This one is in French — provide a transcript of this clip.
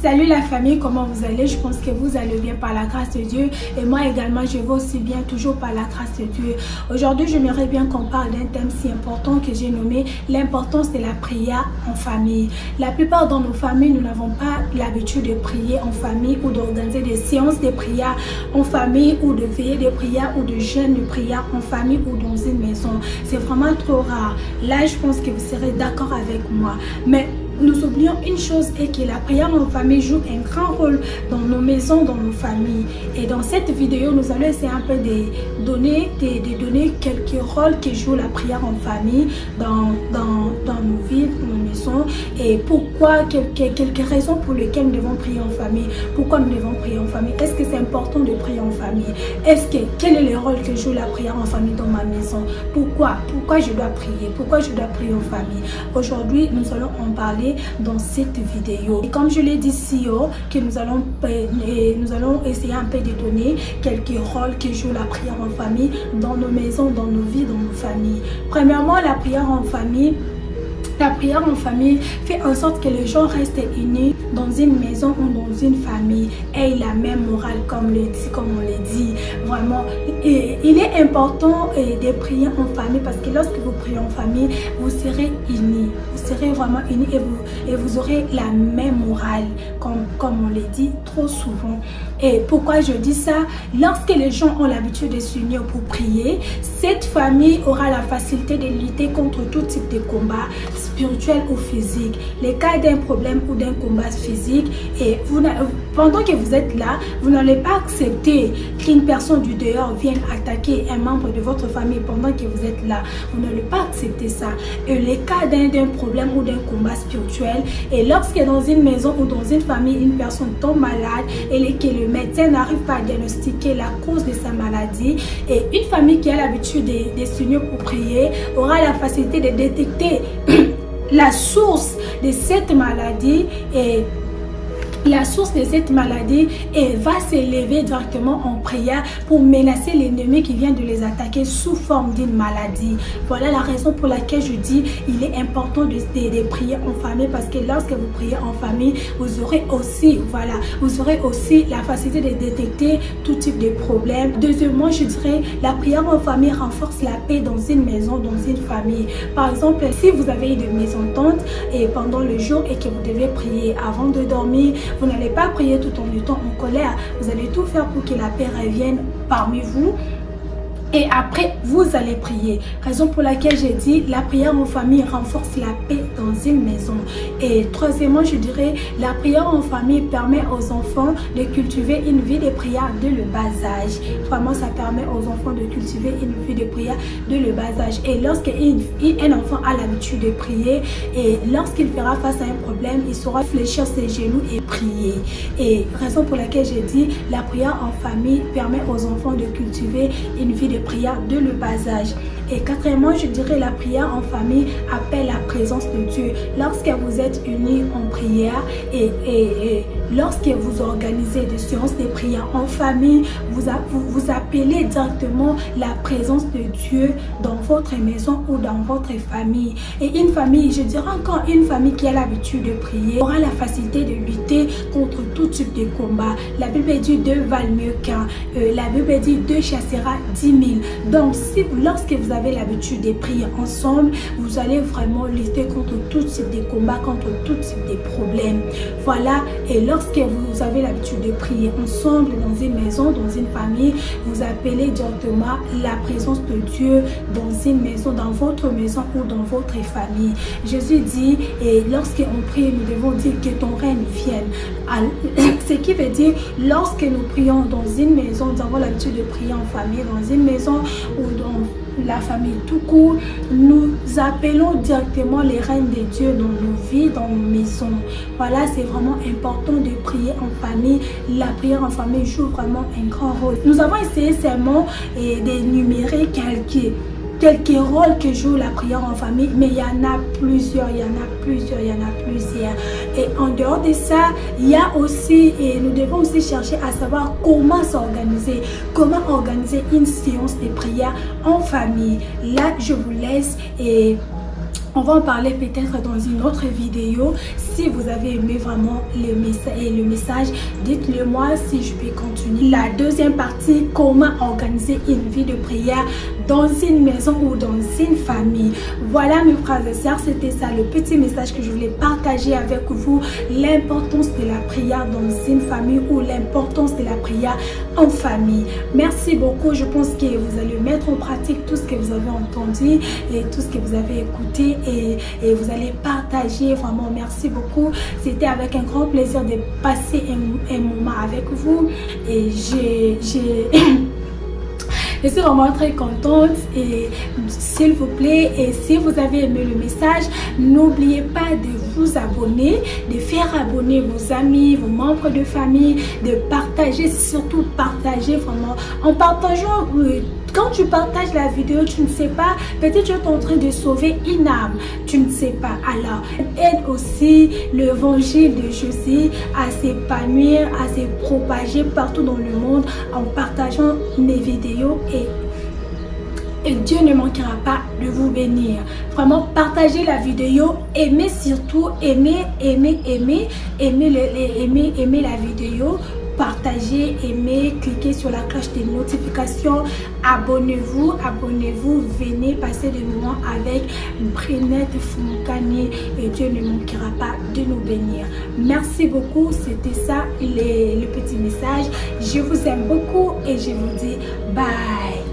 Salut la famille, comment vous allez? Je pense que vous allez bien par la grâce de Dieu. Et moi également, je vais aussi bien, toujours par la grâce de Dieu. Aujourd'hui, j'aimerais bien qu'on parle d'un thème si important que j'ai nommé l'importance de la prière en famille. La plupart dans nos familles, nous n'avons pas l'habitude de prier en famille ou d'organiser des séances de prière en famille ou de veiller de prière ou de jeûne de prière en famille ou dans une maison. C'est vraiment trop rare. Là, je pense que vous serez d'accord avec moi. Mais nous oublions une chose et que la prière en famille joue un grand rôle dans nos maisons, dans nos familles. Et dans cette vidéo, nous allons essayer un peu de donner quelques rôles que joue la prière en famille dans nos vies, dans nos maisons. Et pourquoi, quelques raisons pour lesquelles nous devons prier en famille. Pourquoi nous devons prier en famille? Est-ce que c'est important de prier en famille? Quel est le rôle que joue la prière en famille dans ma maison? Pourquoi je dois prier? Pourquoi je dois prier en famille? Aujourd'hui, nous allons en parler dans cette vidéo. Et comme je l'ai dit si haut, que nous allons essayer un peu de donner quelques rôles que joue la prière en famille dans nos maisons, dans nos vies, dans nos familles. Premièrement, la prière en famille fait en sorte que les gens restent unis dans une maison ou dans une famille et la même morale, comme on le dit. Vraiment, il est important de prier en famille parce que lorsque vous priez en famille, vous serez unis. Vous serez vraiment unis et vous aurez la même morale, comme on le dit trop souvent. Et pourquoi je dis ça? Lorsque les gens ont l'habitude de s'unir pour prier, cette famille aura la facilité de lutter contre tout type de combat, spirituel ou physique. Les cas d'un problème ou d'un combat physique, et pendant que vous êtes là, vous n'allez pas accepter qu'une personne du dehors vienne attaquer un membre de votre famille pendant que vous êtes là. Vous n'allez pas accepter ça. Et les cas d'un problème ou d'un combat spirituel, et lorsque dans une maison ou dans une famille, une personne tombe malade et que le médecin n'arrive pas à diagnostiquer la cause de sa maladie, et une famille qui a l'habitude de s'unir pour prier aura la facilité de détecter la source de cette maladie et va s'élever directement en prière pour menacer l'ennemi qui vient de les attaquer sous forme d'une maladie. Voilà la raison pour laquelle je dis il est important de prier en famille, parce que lorsque vous priez en famille, vous aurez aussi la facilité de détecter tout type de problème. Deuxièmement, je dirais la prière en famille renforce la paix dans une maison, dans une famille. Par exemple, si vous avez une mésentente et pendant le jour et que vous devez prier avant de dormir, vous n'allez pas prier tout en étant en colère. Vous allez tout faire pour que la paix revienne parmi vous. Et après, vous allez prier. Raison pour laquelle j'ai dit la prière en famille renforce la paix dans une maison. Et troisièmement, je dirais la prière en famille permet aux enfants de cultiver une vie de prière dès le bas âge. Vraiment, ça permet aux enfants de cultiver une vie de prière dès le bas âge. Et lorsqu'un enfant a l'habitude de prier, et lorsqu'il fera face à un problème, il saura fléchir ses genoux et prier. Et raison pour laquelle j'ai dit la prière en famille permet aux enfants de cultiver une vie de prière de le bas âge. Et quatrièmement, je dirais la prière en famille appelle la présence de Dieu. Lorsque vous êtes unis en prière et lorsque vous organisez des séances de prière en famille, vous appelez directement la présence de Dieu dans votre maison ou dans votre famille. Et une famille, je dirais encore une famille qui a l'habitude de prier aura la facilité de lutter contre tout type de combat. La Bible dit 2 valent mieux qu'un. La Bible dit 2 chassera 10 000. Donc, lorsque vous avez l'habitude de prier ensemble, vous allez vraiment lutter contre tout type de combat, contre tout type de problèmes. Voilà. Et lorsque vous avez l'habitude de prier ensemble dans une maison, dans une famille, vous appelez directement la présence de Dieu dans une maison, dans votre maison ou dans votre famille. Jésus dit, et lorsqu'on prie, nous devons dire que ton règne vienne. Ce qui veut dire, lorsque nous prions dans une maison, nous avons l'habitude de prier en famille, dans une maison ou dans la famille tout court, nous appelons directement les règnes de Dieu dans nos vies, dans nos maisons. Voilà, c'est vraiment important de prier en famille. La prière en famille joue vraiment un grand rôle. Nous avons essayé seulement d'énumérer quelques rôles que joue la prière en famille, mais il y en a plusieurs, Et en dehors de ça, il y a aussi, et nous devons aussi chercher à savoir comment s'organiser, comment organiser une séance de prière en famille. Là, je vous laisse On va en parler peut-être dans une autre vidéo. Si vous avez aimé vraiment le message, dites-le moi si je peux continuer. La deuxième partie, comment organiser une vie de prière dans une maison ou dans une famille. Voilà mes frères et sœurs, c'était ça le petit message que je voulais partager avec vous. L'importance de la prière dans une famille ou l'importance de la prière en famille. Merci beaucoup. Je pense que vous allez mettre en pratique tout ce que vous avez entendu et tout ce que vous avez écouté. Et vous allez partager. Vraiment, merci beaucoup. C'était avec un grand plaisir de passer un moment avec vous. Et je suis vraiment très contente. Et s'il vous plaît, et si vous avez aimé le message, n'oubliez pas de vous abonner, de faire abonner vos amis, vos membres de famille, de partager, surtout partager vraiment. En partageant, quand tu partages la vidéo, tu ne sais pas, peut-être tu es en train de sauver une âme, tu ne sais pas. Alors, aide aussi l'évangile de Jésus à s'épanouir, à se propager partout dans le monde en partageant mes vidéos et Dieu ne manquera pas de vous bénir. Vraiment, partagez la vidéo, aimez surtout, aimez la vidéo. Partagez, aimez, cliquez sur la cloche de notification, abonnez-vous, venez passer des moments avec Brinette Fumukani et Dieu ne manquera pas de nous bénir. Merci beaucoup, c'était ça le petit message. Je vous aime beaucoup et je vous dis bye.